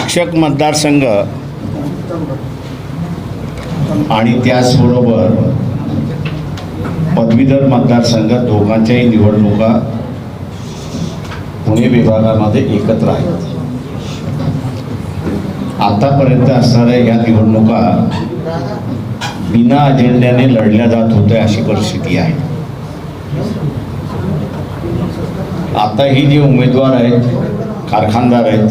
शिक्षक मतदारसंघ आणि त्याचबरोबर पदवीधर मतदारसंघ दोघांच्याही निवडणुका पुणे विभागामध्ये एकत्र आहेत. आतापर्यंत असणाऱ्या या निवडणुका बिना अजेंड्याने लढल्या जात होत्या अशी परिस्थिती आहे. आता ही जे उमेदवार आहेत, कारखानदार आहेत,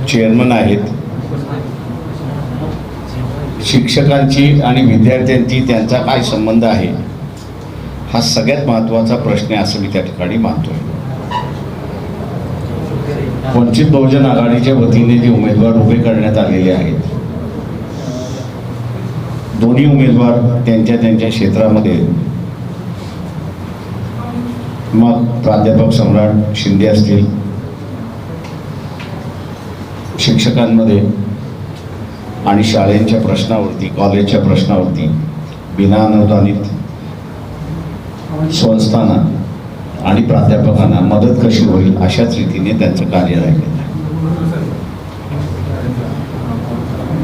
चेअरमन आहेत, शिक्षकांची आणि विद्यार्थ्यांची त्यांचा काय संबंध आहे हा सगळ्यात महत्त्वाचा प्रश्न आहे असं मी त्या ठिकाणी मानतोय. वंचित बहुजन आघाडीच्या वतीने जे उमेदवार उभे करण्यात आलेले आहेत, दोन्ही उमेदवार त्यांच्या त्यांच्या क्षेत्रामध्ये, मग प्राध्यापक सम्राट शिंदे असतील शिक्षकांमध्ये आणि शाळेंच्या प्रश्नावरती, कॉलेजच्या प्रश्नावरती, बिना अनुदानित संस्थांना आणि प्राध्यापकांना मदत कशी होईल अशाच रीतीने त्यांचं कार्य राहिलेलं आहे.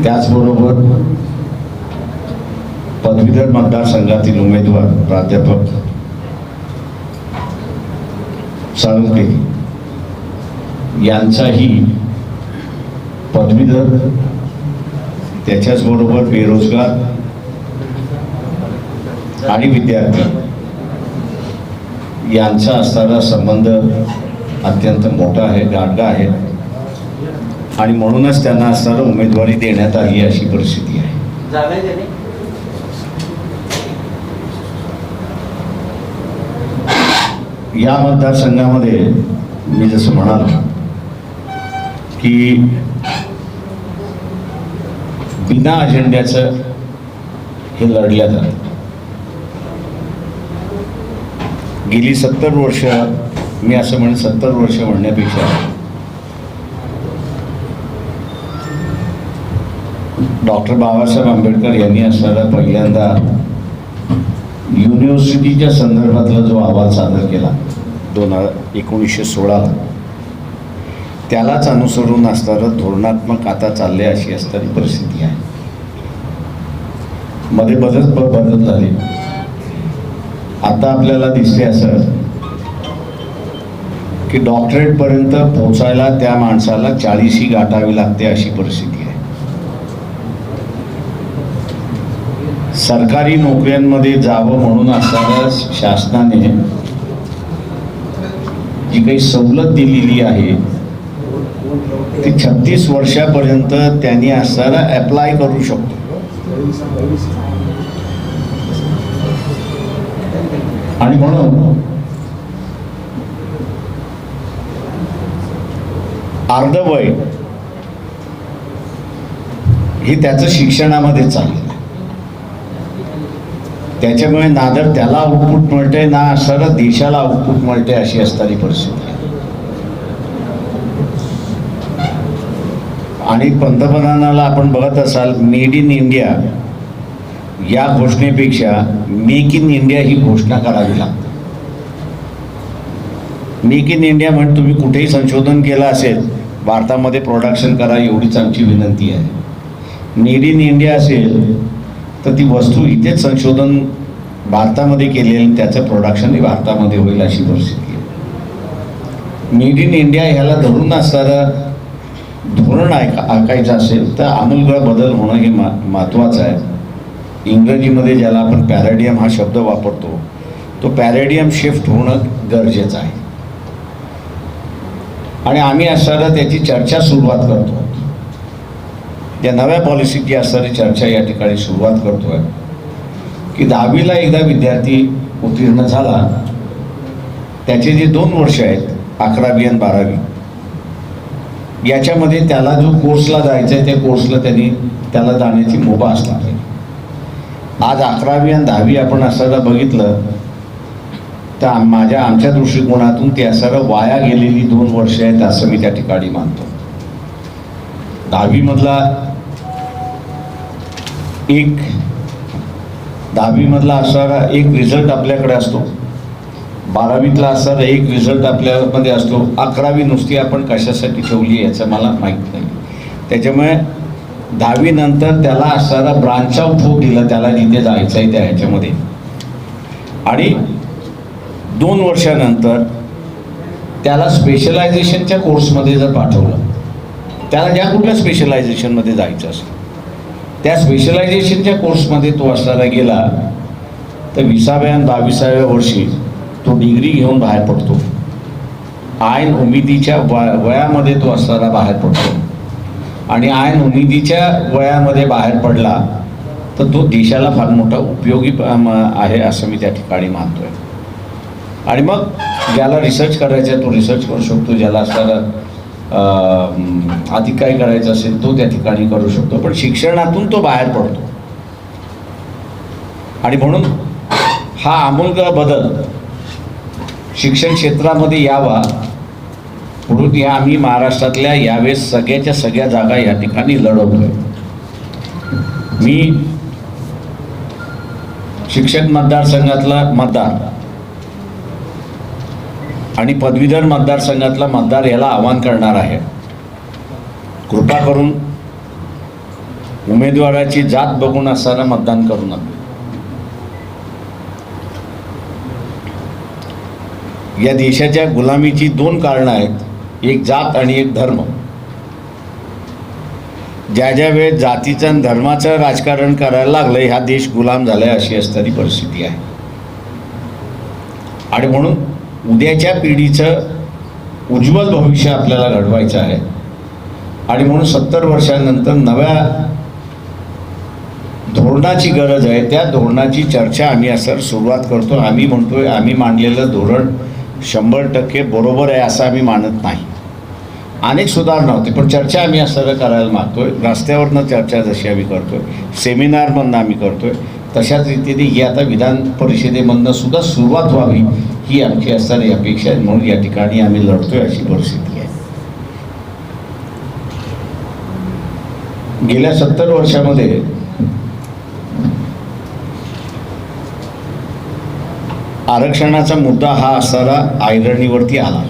त्याचबरोबर पदवीधर मतदारसंघातील उमेदवार प्राध्यापक साळुंखे यांचाही पदवीधर, त्याच्याचबरोबर बेरोजगार आणि विद्यार्थी यांचा असणारा संबंध अत्यंत मोठा आहे, गाढा आहे आणि म्हणूनच त्यांना असणारा उमेदवारी देण्यात आली अशी परिस्थिती आहे. या मतदारसंघामध्ये मी जसं म्हणालो की बिना अजेंड्याचं हे लढल्या जातं. गेली 70 वर्ष, मी असं म्हणेन 70 वर्ष म्हणण्यापेक्षा डॉक्टर बाबासाहेब आंबेडकर यांनी असणारा पहिल्यांदा युनिव्हर्सिटीच्या संदर्भातला जो अहवाल सादर केला 1916ला, त्यालाच अनुसरून असणारं धोरणात्मक आता चालले अशी असणारी परिस्थिती आहे. मध्ये बदल झाले. आता आपल्याला दिसते असं की डॉक्टरेटपर्यंत पोहोचायला त्या माणसाला 40 गाठावी लागते अशी परिस्थिती आहे. सरकारी नोकऱ्यांमध्ये जावं म्हणून असणाऱ्या शासनाने जी काही सवलत दिलेली आहे ती 36 वर्षापर्यंत त्यांनी असणारा अप्लाय करू शकतो. आणि म्हणून अर्धवय हे त्याचं शिक्षणामध्ये चाललं. त्याच्यामुळे ना तर त्याला आउटपुट मिळते ना असणारा देशाला आउटपुट मिळते अशी असणारी परिस्थिती आहे. आणि पंतप्रधानाला आपण बघत असाल, मेड इन इंडिया या घोषणेपेक्षा मेक इन इंडिया ही घोषणा करावी लागते. मेक इन इंडिया म्हणजे तुम्ही कुठेही संशोधन केलं असेल, भारतामध्ये प्रोडक्शन करा एवढीच आमची विनंती आहे. मेड इन इंडिया असेल तर ती वस्तू इथेच संशोधन भारतामध्ये केलेलं त्याचं प्रोडक्शन भारतामध्ये होईल अशी परिस्थिती आहे. मेड इन इंडिया ह्याला धरून असणारं धोरण आखायचं असेल तर आमूलग्र बदल होणं हे महत्त्वाचं आहे. इंग्रजीमध्ये ज्याला आपण पॅराडियम हा शब्द वापरतो, तो पॅराडियम शिफ्ट होणं गरजेचं आहे. आणि आम्ही असणारा त्याची चर्चा सुरुवात करतो. त्या नव्या पॉलिसीची असणारी चर्चा या ठिकाणी सुरुवात करतो आहे की 10वीला एकदा विद्यार्थी उत्तीर्ण झाला, त्याचे जे 2 वर्ष आहेत 11वी आणि 12वी, याच्यामध्ये त्याला जो कोर्सला जायचं आहे त्या कोर्सला त्याला जाण्याची मुभा असणार आहे. आज 11वी आणि 10वी आपण असणारा बघितलं तर आमच्या दृष्टिकोनातून ते असणारं वाया गेलेली 2 वर्ष आहेत असं मी त्या ठिकाणी मानतो. 10वीमधला असणारा एक रिझल्ट आपल्याकडे असतो 12वीतला असणारा एक रिझल्ट आपल्यामध्ये असतो, 11वी नुसती आपण कशासाठी ठेवली याचं मला माहीत नाही. त्याच्यामुळे 10वी नंतर त्याला असणारा ब्रांच आउट होऊ दिलं, त्याला जिथे जायचं आहे त्या ह्याच्यामध्ये. आणि 2 वर्षानंतर त्याला स्पेशलायझेशनच्या कोर्समध्ये जर पाठवलं, त्याला ज्या कुठल्या स्पेशलायझेशनमध्ये जायचं असेल त्या स्पेशलायझेशनच्या कोर्समध्ये तो असणारा गेला तर 20व्या आणि 22व्या वर्षी तो डिग्री घेऊन बाहेर पडतो. ऐन उमेदीच्या वयामध्ये तो असणारा बाहेर पडतो. आणि ऐन उमेदीच्या वयामध्ये बाहेर पडला तर तो देशाला फार मोठा उपयोगी आहे असं मी त्या ठिकाणी मानतोय. आणि मग ज्याला रिसर्च करायचं आहे तो रिसर्च करू शकतो, ज्याला असणारा अधिक काही करायचं असेल तो त्या ठिकाणी करू शकतो, पण शिक्षणातून तो बाहेर पडतो. आणि म्हणून हा आमूलग्र बदल शिक्षण क्षेत्रामध्ये यावा म्हणून आम्ही महाराष्ट्रातल्या यावेळेस सगळ्याच्या सगळ्या जागा या ठिकाणी लढवतोय. मी शिक्षक मतदारसंघातला मतदार आणि पदवीधर मतदारसंघातला मतदार याला आवाहन करणार आहे, कृपा करून उमेदवाराची जात बघून असताना मतदान करू नका. या देशाच्या गुलामीची 2 कारणं आहेत, एक जात आणि एक धर्म. ज्या ज्या वेळेस जातीचं आणि धर्माचं राजकारण करायला लागलं हा देश गुलाम झालाय अशी असणारी परिस्थिती आहे. आणि म्हणून उद्याच्या पिढीचं उज्ज्वल भविष्य आपल्याला घडवायचं आहे. आणि म्हणून 70 वर्षांनंतर नव्या धोरणाची गरज आहे. त्या धोरणाची चर्चा आम्ही असं सुरुवात करतो. आम्ही म्हणतोय आम्ही मांडलेलं धोरण 100% बरोबर आहे असं आम्ही मानत नाही. अनेक सुधारणा होते, पण चर्चा आम्ही असं करायला मागतोय. रस्त्यावरनं चर्चा जशी आम्ही करतोय, सेमिनारमधनं आम्ही करतोय, तशाच रीतीने ही आता विधान परिषदेमधनं सुद्धा सुरुवात व्हावी ही आमची असणारी अपेक्षा आहे. म्हणून या ठिकाणी आम्ही लढतोय अशी परिस्थिती आहे. गेल्या 70 वर्षामध्ये आरक्षणाचा मुद्दा हा असणारा ऐरणीवरती आला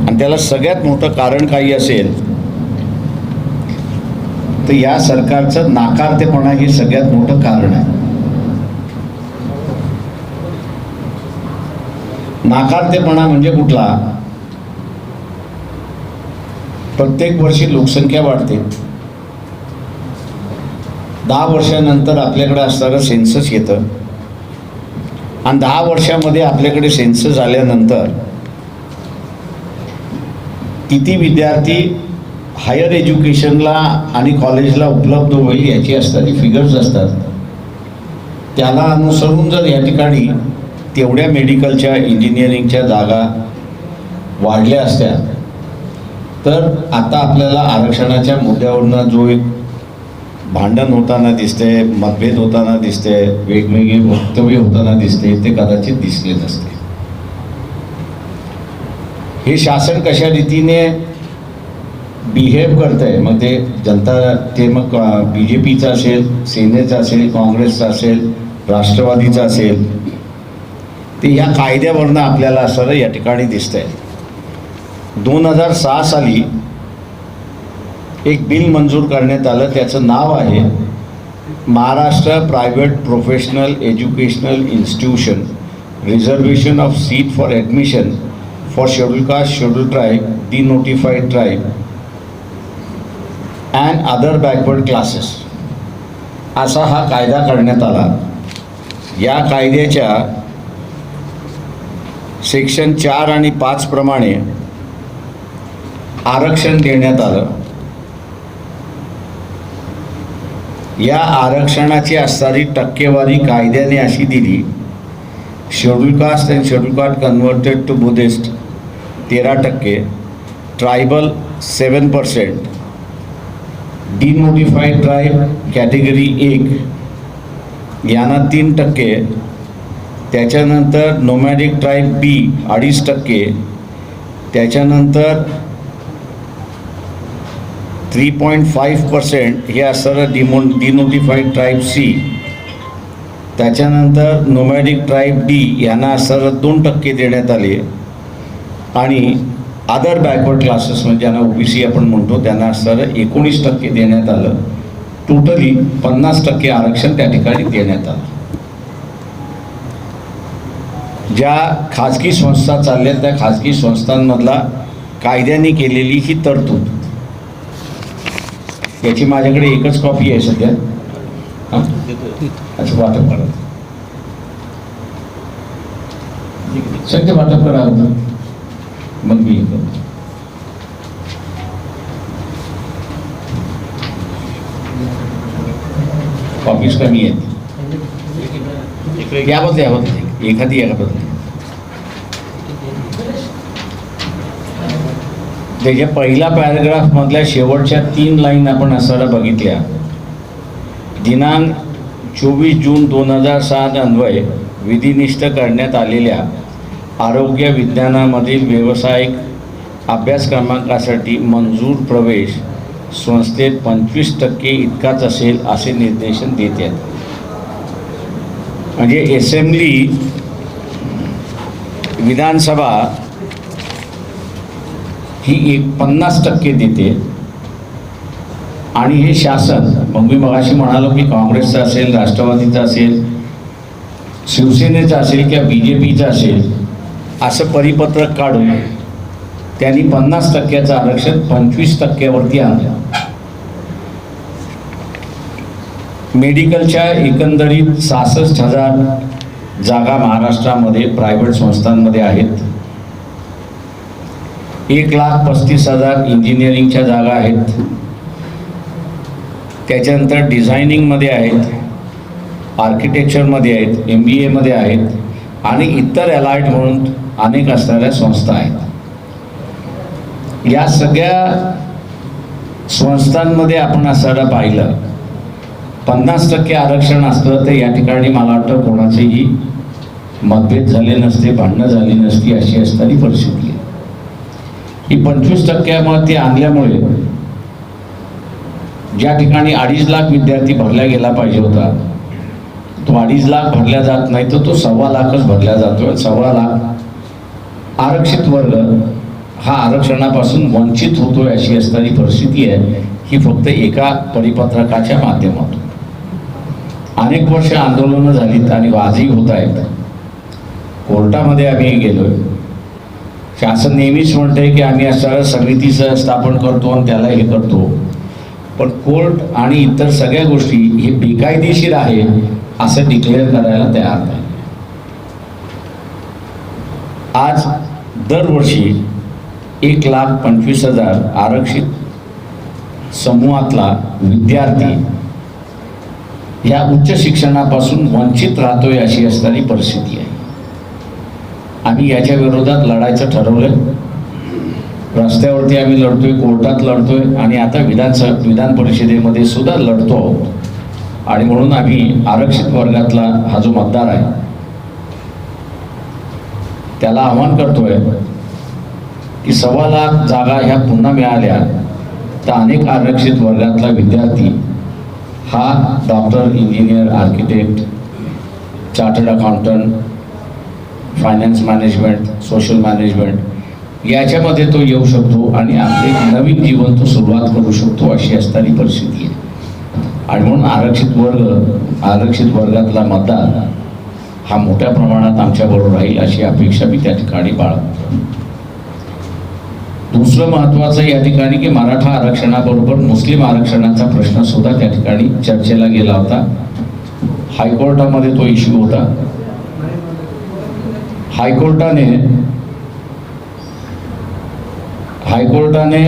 आणि त्याला सगळ्यात मोठं कारण काही असेल तर या सरकारचं नाकारतेपणा हे सगळ्यात मोठं कारण आहे. नाकारतेपणा म्हणजे कुठला? प्रत्येक वर्षी लोकसंख्या वाढते, 10 वर्षानंतर आपल्याकडे असणारं सेन्सस येतं आणि 10 वर्षामध्ये आपल्याकडे सेन्सस आल्यानंतर किती विद्यार्थी हायर एज्युकेशनला आणि कॉलेजला उपलब्ध होईल याची असणारी फिगर्स असतात. त्याला अनुसरून जर या ठिकाणी तेवढ्या मेडिकलच्या इंजिनिअरिंगच्या जागा वाढल्या असत्या तर आता आपल्याला आरक्षणाच्या मुद्द्यावरनं जो एक भांडण होताना दिसते, मतभेद होताना दिसते, वेगवेगळी वक्तव्य होताना दिसते, ते कदाचित दिसले नसते. हे शासन कशा रीतीने बिहेव करत आहे, मग ते जनता ते मग BJPचं असेल, सेनेचं असेल, काँग्रेसचं असेल, राष्ट्रवादीचं असेल, ते ह्या कायद्यावरनं आपल्याला असं या ठिकाणी दिसतंय. 2006 साली एक बिल मंजूर करण्यात आलं, त्याचं नाव आहे Maharashtra private professional educational institution reservation of seat for admission for schedule caste, schedule tribe, denotified tribe and other backward classes असा हा कायदा करण्यात आला. या कायद्याच्या सेक्शन 4 आणि 5 प्रमाणे आरक्षण देण्यात आलं. या आरक्षणाची असणारी टक्केवारी कायद्याने अशी दिली, schedule caste and schedule caste converted to Buddhist 13%, tribal 7%, denotified tribe category 1 यांना 3%, त्याच्यानंतर नोमॅडिक ट्राईब B 2.5%, त्याच्यानंतर 3.5% हे असणारं डिनोटिफाईड ट्राईब C त्याच्यानंतर नोमॅडिक ट्राईब डी यांना असं 2% देण्यात आले आणि अदर बॅकवर्ड क्लासेस म्हणजे ज्यांना ओबीसी आपण म्हणतो त्यांना असं 19% देण्यात आलं. टोटली 50% आरक्षण त्या ठिकाणी देण्यात आलं. ज्या खाजगी संस्था चालल्या त्या खाजगी संस्थांमधला कायद्याने केलेली ही तरतूद, याची माझ्याकडे एकच कॉपी आहे सध्या. असं वाटप करा, सध्या वाटप करा होतं मग मी करतो. कॉपीज कमी आहेत याबद्दल एखादी याबद्दल त्याच्या पहिल्या पॅराग्राफ मधल्या शेवटच्या 3 लाईन आपण असायला बघितल्या. दिनांक 24 जून 2007 अन्वये विधिनिष्ठ करण्यात आलेल्या आरोग्य विज्ञानामधील व्यावसायिक अभ्यासक्रमांकासाठी मंजूर प्रवेश संस्थेत 25% इतकाच असेल असे निर्देशन देत आहेत. म्हणजे असेंब्ली विधानसभा ही 50% देते आणि हे शासन, मग मी मगाशी म्हणालो की काँग्रेसचं असेल, राष्ट्रवादीचं असेल, शिवसेनेचं असेल किंवा BJPचं असेल, असं परिपत्रक काढून त्यांनी 50%चं आरक्षण 25%वरती आणलं. मेडिकलच्या एकंदरीत 66,000 जागा महाराष्ट्रामध्ये प्रायव्हेट संस्थांमध्ये आहेत. 1,35,000 इंजिनिअरिंगच्या जागा आहेत. त्याच्यानंतर डिझायनिंगमध्ये आहेत, आर्किटेक्चरमध्ये आहेत, MBAमध्ये आहेत आणि इतर अलाइड म्हणून अनेक असणाऱ्या संस्था आहेत. या सगळ्या संस्थांमध्ये आपण असं पाहिलं 50% आरक्षण असतं तर या ठिकाणी मला वाटतं कोणाचेही मतभेद झाले नसते, भांडणं झाली नसती, अशी असणारी परिस्थिती आहे. ही 25%मध्ये आणल्यामुळे ज्या ठिकाणी 2.5 लाख विद्यार्थी भरला गेला पाहिजे होता तो 2.5 लाख भरला जात नाही, तर तो 1.25 लाखच भरला जातो. 1.25 लाख आरक्षित वर्ग हा आरक्षणापासून वंचित होतोय अशी असणारी परिस्थिती आहे. ही फक्त एका परिपत्रकाच्या माध्यमातून अनेक वर्ष आंदोलनं झालीत आणि आजही होत आहेत. कोर्टामध्ये आम्ही गेलोय. शासन नेहमीच म्हणते की आम्ही असं समितीचं स्थापन करतो आणि त्याला हे करतो, पण कोर्ट आणि इतर सगळ्या गोष्टी हे बेकायदेशीर आहे असं डिक्लेअर करायला तयार नाही. आज दरवर्षी 1,25,000 आरक्षित समूहातला विद्यार्थी या उच्च शिक्षणापासून वंचित राहतोय अशी असणारी परिस्थिती आहे. आम्ही याच्या विरोधात लढायचं ठरवलं. रस्त्यावरती आम्ही लढतोय, कोर्टात लढतोय आणि आता विधान परिषदेमध्ये सुद्धा लढतो आहोत. आणि म्हणून आम्ही आरक्षित वर्गातला हा जो मतदार आहे त्याला आव्हान करतोय की 1.25 लाख जागा ह्या पुन्हा मिळाल्या तर अनेक आरक्षित वर्गातला विद्यार्थी हा doctor, engineer, architect, chartered accountant, finance management, social management याच्यामध्ये तो येऊ शकतो आणि आपले नवीन जीवन तो सुरुवात करू शकतो अशी असणारी परिस्थिती आहे. आणि म्हणून आरक्षित वर्गातला मतदार हा मोठ्या प्रमाणात आमच्याबरोबर राहील अशी अपेक्षा मी त्या ठिकाणी बाळगतो. दुसरं महत्त्वाचं या ठिकाणी की मराठा आरक्षणाबरोबर मुस्लिम आरक्षणाचा प्रश्न सुद्धा त्या ठिकाणी चर्चेला गेला होता. हायकोर्टामध्ये तो इश्यू होता. हायकोर्टाने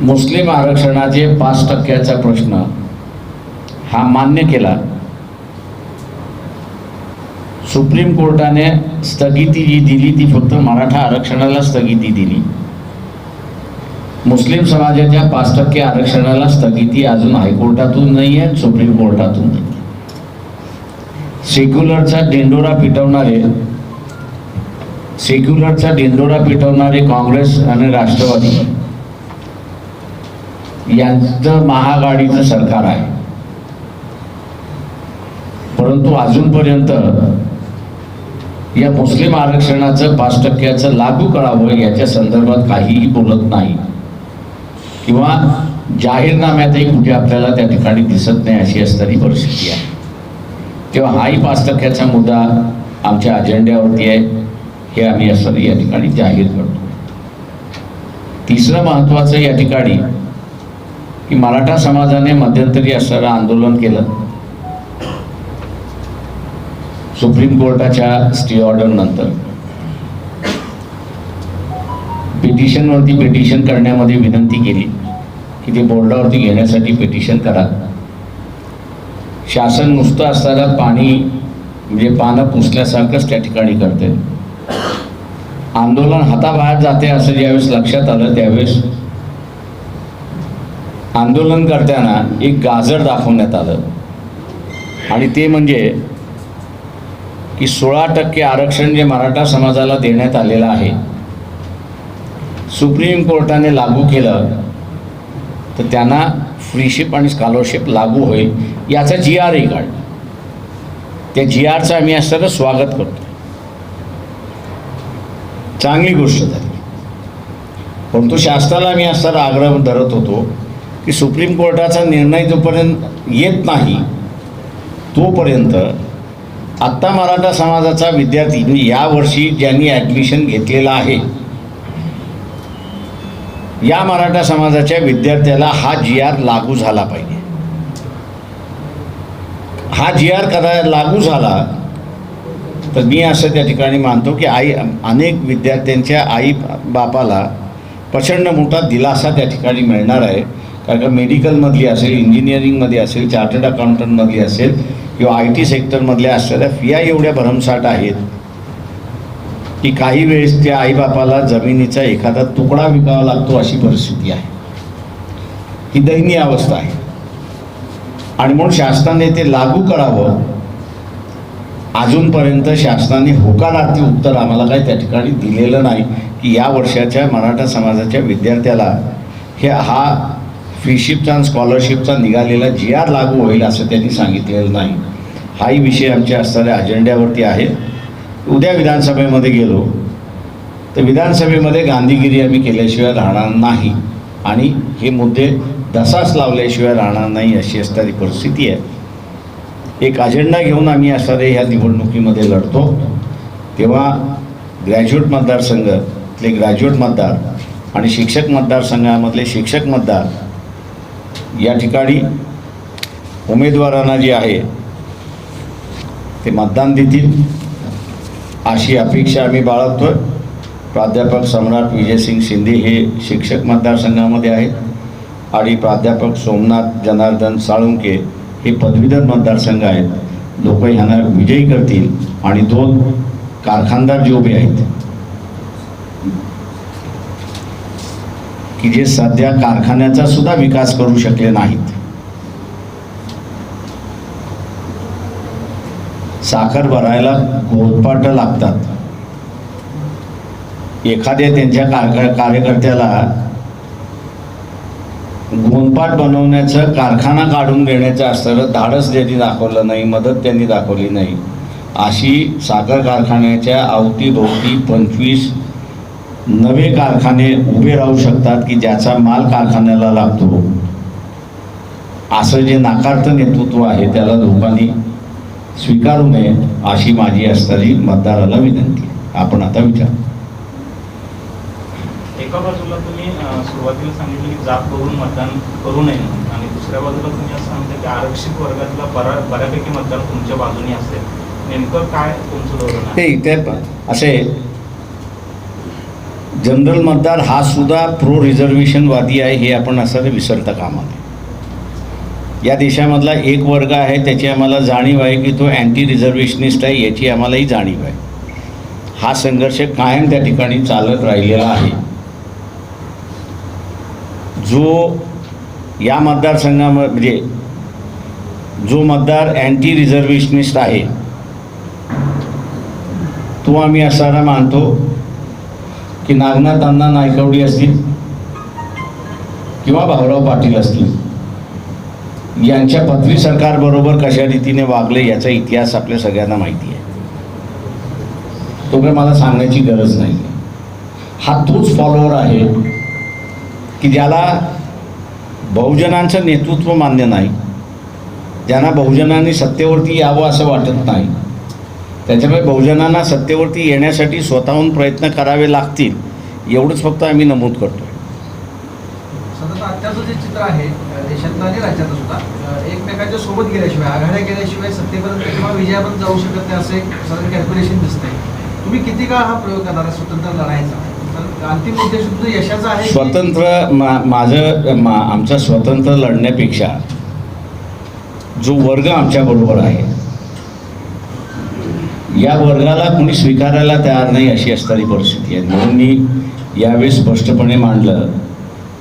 मुस्लिम आरक्षणाचे 5%चा प्रश्न हा मान्य केला. सुप्रीम कोर्टाने स्थगिती जी दिली ती फक्त मराठा आरक्षणाला स्थगिती दिली. मुस्लिम समाजाच्या 5% आरक्षणाला स्थगिती अजून हायकोर्टातून नाही आहे, सुप्रीम कोर्टातून नाही. सेक्युलरचा ढिंडोरा पिटवणारे काँग्रेस आणि राष्ट्रवादी यांचं महाआघाडीचं सरकार आहे. परंतु अजूनपर्यंत या मुस्लिम आरक्षणाचं 5% लागू करावं याच्या संदर्भात काहीही बोलत नाही किंवा जाहीरनाम्यातही कुठे आपल्याला त्या ठिकाणी दिसत नाही, अशी असणारी परिस्थिती आहे. तेव्हा हाही 5% मुद्दा आमच्या अजेंड्यावरती आहे, हे आम्ही असं या ठिकाणी जाहीर करतो. तिसरं महत्त्वाचं या ठिकाणी की मराठा समाजाने मध्यंतरी असणारं आंदोलन केलं. सुप्रीम कोर्टाच्या स्टे ऑर्डर नंतर पिटिशनवरती पिटिशन करण्यामध्ये विनंती केली की ते बोर्डावरती घेण्यासाठी पिटिशन करा. शासन नुसतं असताना पाणी म्हणजे पानं पुसल्यासारखंच त्या ठिकाणी करते. आंदोलन हाताबाहेर जाते असं ज्यावेळेस लक्षात आलं त्यावेळेस आंदोलन करताना एक गाजर दाखवण्यात आलं आणि ते म्हणजे की 16% आरक्षण जे मराठा समाजाला देण्यात आलेलं आहे, सुप्रीम कोर्टाने लागू केलं तर त्यांना फ्रीशिप आणि स्कॉलरशिप लागू होईल याचा GRही काढला. त्या GRचं आम्ही असं स्वागत करतो, चांगली गोष्ट झाली. परंतु शासनाला आम्ही असताना आग्रह धरत होतो की सुप्रीम कोर्टाचा निर्णय जोपर्यंत येत नाही तोपर्यंत आत्ता मराठा समाजाचा विद्यार्थी म्हणजे यावर्षी ज्यांनी ॲडमिशन घेतलेलं आहे या मराठा समाजाच्या विद्यार्थ्याला हा GR लागू झाला पाहिजे. हा GR लागू झाला तर मी असं त्या ठिकाणी मानतो की अनेक विद्यार्थ्यांच्या आई बापाला प्रचंड मोठा दिलासा त्या ठिकाणी मिळणार आहे. कारण का मेडिकलमधली असेल, इंजिनिअरिंगमध्ये असेल, चार्टर्ड अकाउंटंटमधली असेल किंवा IT सेक्टरमधल्या असलेल्या फिया एवढ्या भरमसाठ आहेत की काही वेळेस त्या आईबापाला जमिनीचा एखादा तुकडा विकावा लागतो, अशी परिस्थिती आहे. ही दयनीय अवस्था आहे आणि म्हणून शासनाने ते लागू करावं. अजूनपर्यंत शासनाने होकारार्थी उत्तर आम्हाला काही त्या ठिकाणी दिलेलं नाही की या वर्षाच्या मराठा समाजाच्या विद्यार्थ्याला हा फ्रीशिपचा आणि स्कॉलरशिपचा निघालेला GR लागू होईल असं त्यांनी सांगितलेलं नाही. हाही विषय आमच्या असणाऱ्या अजेंड्यावरती आहे. उद्या विधानसभेमध्ये गेलो तर विधानसभेमध्ये गांधीगिरी आम्ही केल्याशिवाय राहणार नाही आणि हे मुद्दे धसास लावल्याशिवाय राहणार नाही, अशी असणारी परिस्थिती आहे. एक अजेंडा घेऊन आम्ही असणारे ह्या निवडणुकीमध्ये लढतो. तेव्हा ग्रॅज्युएट मतदारसंघातले ग्रॅज्युएट मतदार आणि शिक्षक मतदारसंघामधले शिक्षक मतदार या ठिकाणी उमेदवारांना जे आहे ते मतदान देतील अशी अपेक्षा आम्ही बाळगतोय. प्राध्यापक सम्राट विजयसिंग शिंदे हे शिक्षक मतदारसंघामध्ये आहेत आणि प्राध्यापक सोमनाथ जनार्दन साळुंके हे पदवीधर मतदारसंघ आहेत. लोक ह्यांना विजयी करतील आणि 2 कारखानदार जे उभे आहेत की जे सध्या कारखान्याचा सुद्धा विकास करू शकले नाहीत, साखर भरायला गोलपाट लागतात. एखाद्या त्यांच्या कार्यकर्त्याला गोंदपाट बनवण्याचं कारखाना काढून देण्याचं असतं धाडस त्यांनी दाखवलं नाही, मदत त्यांनी दाखवली नाही. अशी साखर कारखान्याच्या अवतीभोवती 25 नवे कारखाने उभे राहू शकतात की ज्याचा माल कारखान्याला लागतो. असं जे नाकारतं नेतृत्व आहे त्याला लोकांनी स्वीकारू नये अशी माझी असणारी मतदाराला विनंती आहे. आपण आता विचार. एका बाजूला तुम्ही सुरुवातीला सांगितलं की जात बघून मतदान करू नये आणि दुसऱ्या बाजूला तुम्ही असं सांगता की आरक्षित वर्गातला बऱ्यापैकी मतदान तुमच्या बाजूने असेल. नेमकं काय तुमचं धोरण आहे? ते असे जनरल मतदार हा सुद्धा प्रो रिझर्वेशनवादी आहे हे आपण असं विसरता कामा नये. या देशामधला एक वर्ग आहे त्याची आम्हाला जाणीव आहे की तो अँटी रिझर्वेशनिस्ट आहे, याची आम्हालाही जाणीव आहे. हा संघर्ष कायम त्या ठिकाणी चालत राहिलेला आहे. जो या मतदारसंघामध्ये म्हणजे जो मतदार अँटी रिझर्वेशनिस्ट आहे तो आम्ही असा मानतो की नागनाथ अण्णा नायकवडी असतील किंवा भाऊराव पाटील असतील यांच्या पदवी सरकारबरोबर कशा रीतीने वागले याचा इतिहास आपल्या सगळ्यांना माहिती आहे. तो काही मला सांगण्याची गरज नाही. हा तोच फॉलोअर आहे की ज्याला बहुजनांचं नेतृत्व मान्य नाही, ज्यांना बहुजनांनी सत्तेवरती यावं असं वाटत नाही. त्याच्यामुळे बहुजनांना सत्तेवरती येण्यासाठी स्वतःहून प्रयत्न करावे लागतील एवढंच फक्त आम्ही नमूद करतो. सतत आत्ताचं जे चित्र आहे देशातलं आणि राज्यातलं सुद्धा, एकमेकांच्या सोबत गेल्याशिवाय, आघाड्या केल्याशिवाय सत्तेपर्यंत किंवा विजयापर्यंत जाऊ शकत नाही असं एक साधारण कॅल्क्युलेशन दिसतंय. तुम्ही किती काळ हा प्रयोग करणार आहे स्वतंत्र लढायचा? तर अंतिम उद्देश तुमचं यशाचा आहे. स्वतंत्र आमचा स्वतंत्र लढण्यापेक्षा जो वर्ग आमच्याबरोबर आहे या वर्गाला कुणी स्वीकारायला तयार नाही अशी असणारी परिस्थिती आहे. म्हणून मी यावेळेस स्पष्टपणे मांडलं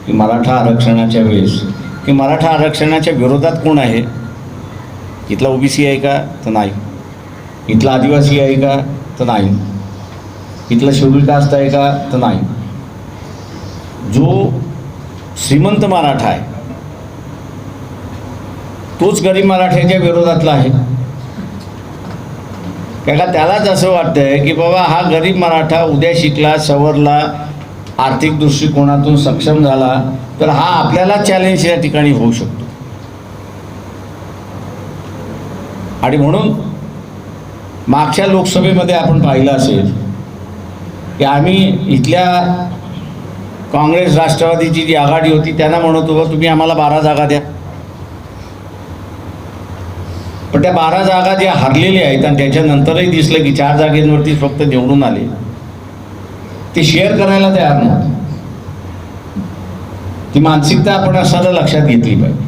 की मराठा आरक्षणाच्या वेळेस की मराठा आरक्षणाच्या विरोधात कोण आहे? इथला ओबीसी आहे का? तर नाही. इथला आदिवासी आहे का? तर नाही. इथला शेड्यूल कास्ट आहे का? तर नाही. जो श्रीमंत मराठा आहे तोच गरीब मराठ्याच्या विरोधातला आहे. का त्यालाच असं वाटतंय की बाबा हा गरीब मराठा उद्या शिकला, सवरला, आर्थिक दृष्टिकोनातून सक्षम झाला तर हा आपल्याला चॅलेंज या ठिकाणी होऊ शकतो. आणि म्हणून मागच्या लोकसभेमध्ये आपण पाहिलं असेल की आम्ही इथल्या काँग्रेस राष्ट्रवादीची जी आघाडी होती त्यांना म्हणत होतो तुम्ही आम्हाला 12 जागा द्या. पण त्या 12 जागा ज्या हरलेल्या आहेत आणि त्याच्यानंतरही दिसलं की 4 जागेंवरती फक्त निवडून आले, ते शेअर करायला तयार नव्हते. ती मानसिकता आपण असं लक्षात घेतली पाहिजे.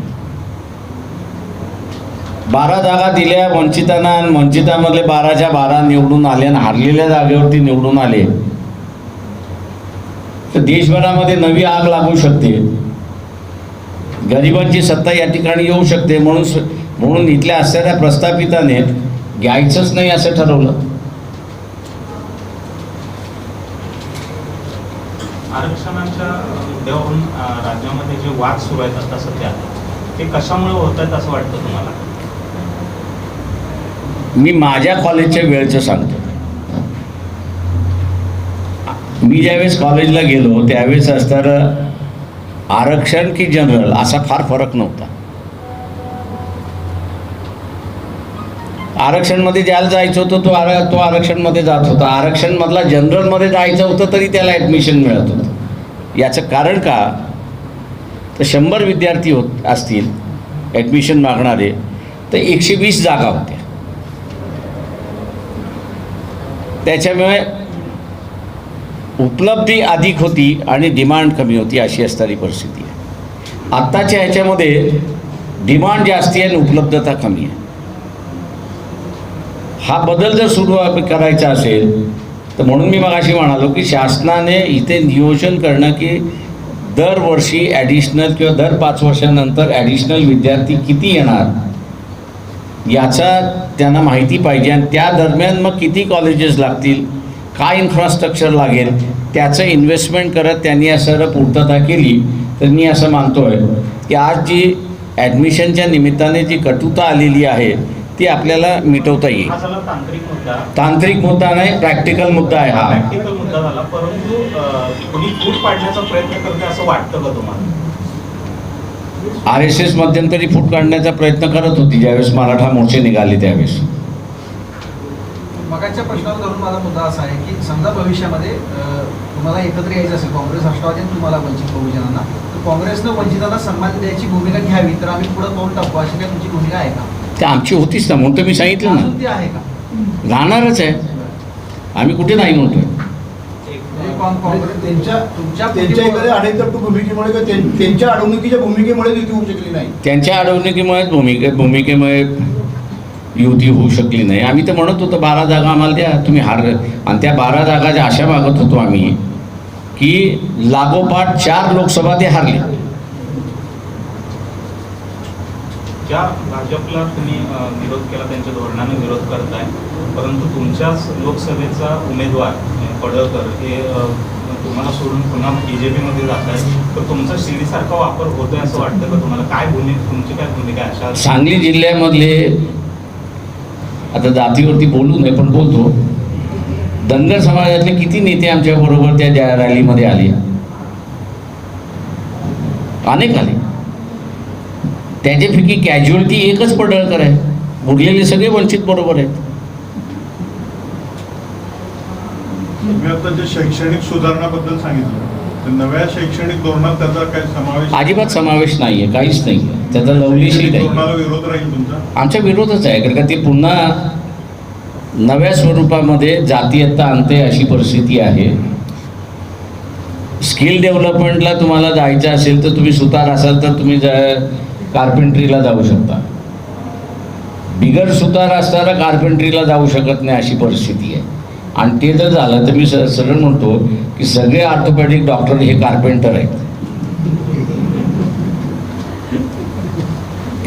12 जागा दिल्या वंचितांना आणि वंचितांमधले 12च्या 12 निवडून आले आणि हरलेल्या जागेवरती निवडून आले तर देशभरामध्ये नवी आग लागू शकते, गरिबांची सत्ता या ठिकाणी येऊ शकते. म्हणून इथल्या असणाऱ्या प्रस्थापिताने घ्यायचंच नाही असं ठरवलं. आरक्षणाच्या मुद्द्यावरून राज्यामध्ये जे वाद सुरू आहेत आता सध्या ते कशामुळे होत आहेत असं वाटतं तुम्हाला? मी माझ्या कॉलेजच्या वेळेचं सांगतो. मी ज्यावेळेस कॉलेजला गेलो त्यावेळेस असणारं आरक्षण की जनरल असा फार फरक नव्हता. आरक्षणमध्ये ज्याला जायचं होतं तो आरक्षणमध्ये जात होता. आरक्षणमधला जनरलमध्ये जायचं होतं तरी त्याला ॲडमिशन मिळत होतं. याचं कारण का तर 100 विद्यार्थी असतील ॲडमिशन मागणारे तर 120 जागा होत्या. त्याच्यामुळे उपलब्धी अधिक होती आणि डिमांड कमी होती अशी असणारी परिस्थिती आहे. आत्ताच्या ह्याच्यामध्ये डिमांड जास्ती आहे आणि उपलब्धता कमी आहे. हा बदल जर सुरू करायचा असेल तर म्हणून मी मगाशी म्हणालो की शासनाने इथे नियोजन करणं की दरवर्षी ॲडिशनल किंवा दर 5 वर्षानंतर ॲडिशनल विद्यार्थी किती येणार याचा त्यांना माहिती पाहिजे. आणि त्या दरम्यान मग किती कॉलेजेस लागतील, काय इन्फ्रास्ट्रक्चर लागेल त्याचं इन्व्हेस्टमेंट करत त्यांनी असं पूर्तता केली तर मी असं मानतो आहे की आज जी ॲडमिशनच्या निमित्ताने जी कटुता आलेली आहे ती आपल्याला मिटवता येईल. हा झाला तांत्रिक मुद्दा. तांत्रिक मुद्दा नाही, प्रॅक्टिकल मुद्दा आहे हा. प्रॅक्टिकल मुद्दा झाला. परंतु कोणी फूट पाडण्याचा प्रयत्न करते असं वाटतं का तुम्हाला? RSS मध्यंतरी फूट काढण्याचा प्रयत्न करत होती ज्यावेळेस मराठा मोर्चे निघाले त्यावेळेस. मगाच्या प्रश्नावर धरून माझा मुद्दा असा आहे की समजा भविष्यामध्ये तुम्हाला एकत्र यायचं असेल काँग्रेस राष्ट्रवादी आणि तुम्हाला वंचित बहुजनांना, तर काँग्रेसनं वंचितांना सन्मान द्यायची भूमिका घ्यावी तर आम्ही पुढे पाऊल टाकू अशी काय तुमची भूमिका आहे का? ते आमची होतीच ना, म्हणून तर मी सांगितलं ना, अजून ती आहे का? राहणारच आहे. आम्ही कुठे नाही म्हणतोय. त्यांच्या एखाद्या आडेतट्टू भूमिकेमुळे किंवा त्यांच्या अडवणुकीच्या भूमिकेमुळे युती होऊ शकली नाही. त्यांच्या अडवणुकीमुळेच भूमिकेमुळे युती होऊ शकली नाही. आम्ही तर म्हणत होतो 12 जागा आम्हाला द्या, तुम्ही आणि त्या 12 जागाच्या आशा मागत होतो आम्ही की लागोपाठ 4 लोकसभा ते हारले. ज्या भाजपला तुम्ही विरोध केला त्यांच्या धोरणाने विरोध करताय, परंतु तुमच्याच लोकसभेचा उमेदवार पडळकर हे तुम्हाला सोडून पुन्हा BJP मध्ये जात आहे, तर तुमचा शिडीसारखा वापर होतोय असं वाटतं का तुम्हाला? काय तुमची काय भूमिका आहे अशा? सांगली जिल्ह्यामधले, आता जातीवरती बोलू नये पण बोलतो, धनगर समाजातले किती नेते आमच्या बरोबर त्या रॅलीमध्ये आले? अनेक आले. त्याच्यापैकी कॅज्युअलिटी एकच पडळकर आहे, उरलेले सगळे वंचित बरोबर आहेत. तुम्ही आता जे शैक्षणिक सुधारणाबद्दल सांगितलं, तर नव्या शैक्षणिक धोरणात त्याचा काय समावेश? अजिबात समावेश नाही आहे, काहीच नाही आहे. त्याचा लवलेशही नाही. धोरणाला विरोध राहील तुमचा? आमचा विरोधच आहे, कारण का ते पुन्हा नव्या स्वरूपामध्ये जातीयता आणते अशी परिस्थिती आहे. स्किल डेव्हलपमेंटला तुम्हाला जायचं असेल तर तुम्ही सुतार असाल तर तुम्ही कार्पेंट्रीला जाऊ शकता. बिगर सुतार असताना कार्पेंट्रीला जाऊ शकत नाही अशी परिस्थिती आहे. आणि ते जर झालं तर मी सरळ म्हणतो की सगळे ऑर्थोपेडिक डॉक्टर हे कार्पेंटर आहेत.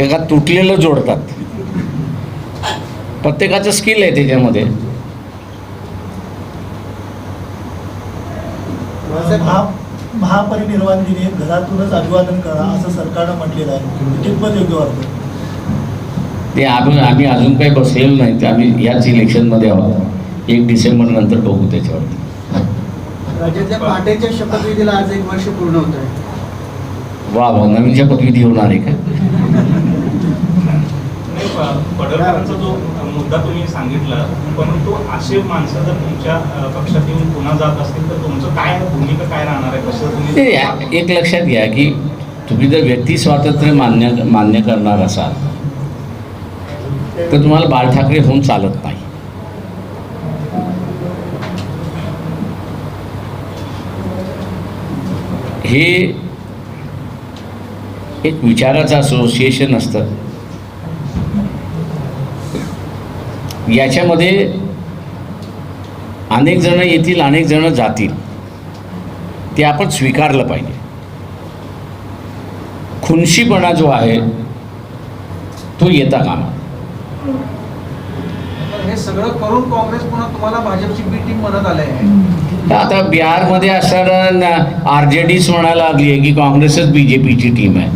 एका तुटलेलं जोडतात, प्रत्येकाचं स्किल आहे त्याच्यामध्ये. महापरिनिर्वाण दिनी घरातूनच अभिवादन करा असं सरकारनं म्हटलेलं आहे, कितपत योग्य वाटतं? ते आम्ही अजून काही बसलेलो नाही, ते आम्ही याच इलेक्शनमध्ये आहोत. 1 डिसेंबर नंतर बघू त्याच्यावरती. राज्यातल्या पाट्याच्या शपथविधीला आज 1 वर्ष पूर्ण होत आहे. वा वा, नवीन शपथविधी होणार आहे का? पडळकरांचा जो मुद्दा तुम्ही सांगितला, परंतु असे माणसं जर तुमच्या पक्षात येऊन पुन्हा जात असतील तर तुमचं काय भूमिका काय राहणार आहे? कसं तुम्ही? एक लक्षात घ्या की तुम्ही जर व्यक्ती स्वातंत्र्य मान्य करणार असाल तर तुम्हाला बाळ ठाकरे होऊन चालत नाही. हे एक विचाराचं असोसिएशन असतं. याच्यामध्ये अनेक जण येतील, अनेक जण जातील, ते आपण स्वीकारलं पाहिजे. खुनशीपणा जो आहे तो येता कामा. हे सगळं करून काँग्रेस पुन्हा तुम्हाला भाजपची बी टीम म्हणत आले आहे. आता बिहारमध्ये असताना RJDच म्हणायला लागली आहे की काँग्रेसच BJPची टीम आहे.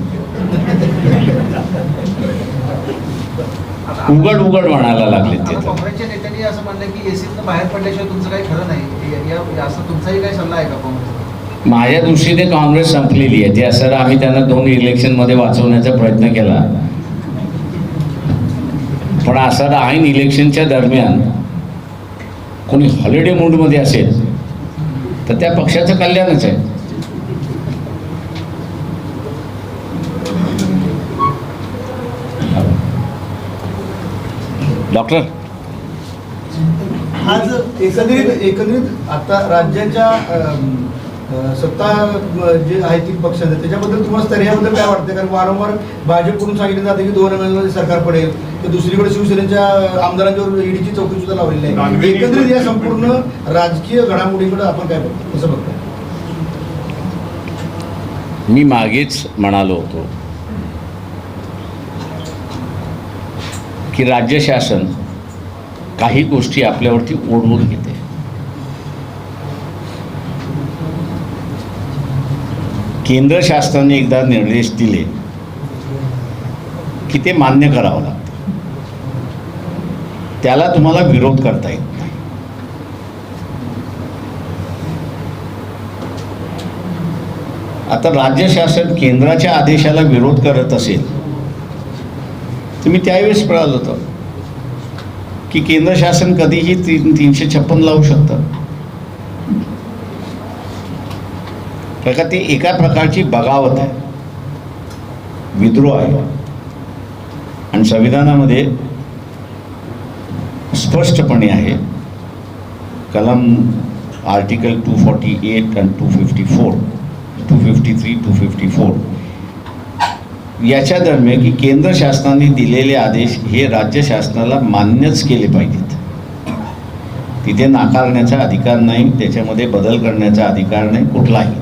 उघड म्हणायला लागले ते. काँग्रेसच्या नेत्यांनी असं म्हणलं की एसीतनं बाहेर पडल्याशिवाय तुमचं काही खरं नाही, असं तुमचाही काही सल्ला आहे का काँग्रेस? माझ्या दृष्टीने काँग्रेस संपलेली आहे. ते असं आम्ही त्यांना 2 इलेक्शनमध्ये वाचवण्याचा प्रयत्न केला, पण असं ऐन इलेक्शनच्या दरम्यान कोणी हॉलिडे मूडमध्ये असेल तर त्या पक्षाचं कल्याणच आहे. डॉक्टर, आज एकंदरीत आता राज्याच्या सत्ता जे आहे ती पक्षाचे त्याच्याबद्दल तुम्हाला तर याबद्दल काय वाटतं? कारण वारंवार भाजपकडून सांगितलं जातं की 2 महिन्यामध्ये सरकार पडेल, तर दुसरीकडे शिवसेनेच्या आमदारांच्यावर ईडीची चौकशी सुद्धा लावलेली आहे. एकंदरीत या संपूर्ण राजकीय घडामोडीकडे आपण काय बघतो, कसं बघतो? मी मागेच म्हणालो होतो की राज्य शासन काही गोष्टी आपल्यावरती ओढवून घेते. केंद्र शासनाने एकदा निर्देश दिले की ते मान्य करावं लागतं, त्याला तुम्हाला विरोध करता येत नाही. आता राज्य शासन केंद्राच्या आदेशाला विरोध करत असेल तर मी त्यावेळेस कळालं होतं की केंद्र शासन कधीही 356 लावू शकतं. का ते एका प्रकारची बगावत आहे, विद्रोह आहे. आणि संविधानामध्ये स्पष्टपणे आहे, कलम आर्टिकल 248 आणि 254, 253, 254 याच्या दरम्यान की केंद्र शासनाने दिलेले आदेश हे राज्य शासनाला मान्यच केले पाहिजेत. तिथे नाकारण्याचा अधिकार नाही, त्याच्यामध्ये बदल करण्याचा अधिकार नाही कुठलाही.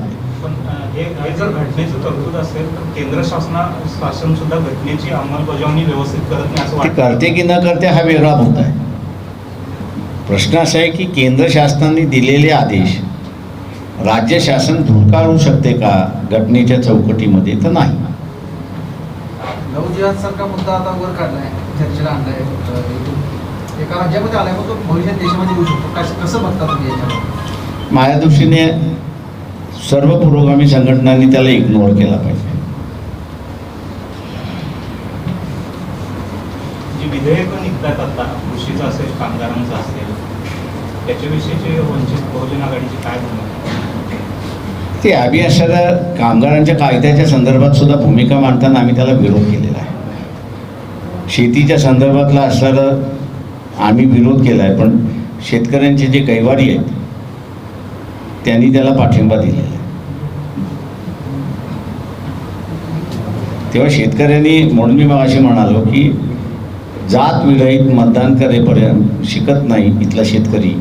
हे जर घटनेची तरतूद असेल तर केंद्र शासन सुद्धा घटनेची अंमलबजावणी व्यवस्थित करत नाही असं ते वाटतं. करते की न करते हा वेगळा मुद्दा आहे. प्रश्न असा आहे की केंद्र शासनाने दिलेले आदेश राज्य शासन धुडकावू शकते का घटनेच्या चौकटीमध्ये? तर नाही. लव जिहाद सारखा मुद्दा आता वर काढलाय, चर्चेला आणलाय, एका राज्यामध्ये आलाय, पण तो भविष्यात देशामध्ये येऊ शकतो. कसं बघता तुम्ही याच्यावर? माझ्या दृष्टीने सर्व पुरोगामी संघटनांनी त्याला इग्नोर केला पाहिजे. जी विधेयकं निघतात आता, कृषीचं असेल, कामगारांचं असेल, त्याच्याविषयीची वंचित बहुजन आघाडीची काय भूमिका? ते आम्ही अशा कामगारांच्या कायद्याच्या संदर्भात सुद्धा भूमिका मांडताना आम्ही त्याला विरोध केलेला आहे. शेतीच्या संदर्भातला असणारा आम्ही विरोध केला आहे, पण शेतकऱ्यांचे जे कैवारी आहेत त्यांनी त्याला पाठिंबा दिलेला आहे. तेव्हा शेतकऱ्यांनी, म्हणून मी मगाशी म्हणालो की जात विरहित मतदान करेपर्यंत शिकत नाही इथला शेतकरी,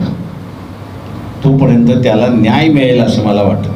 तोपर्यंत त्याला न्याय मिळेल असं मला वाटतं.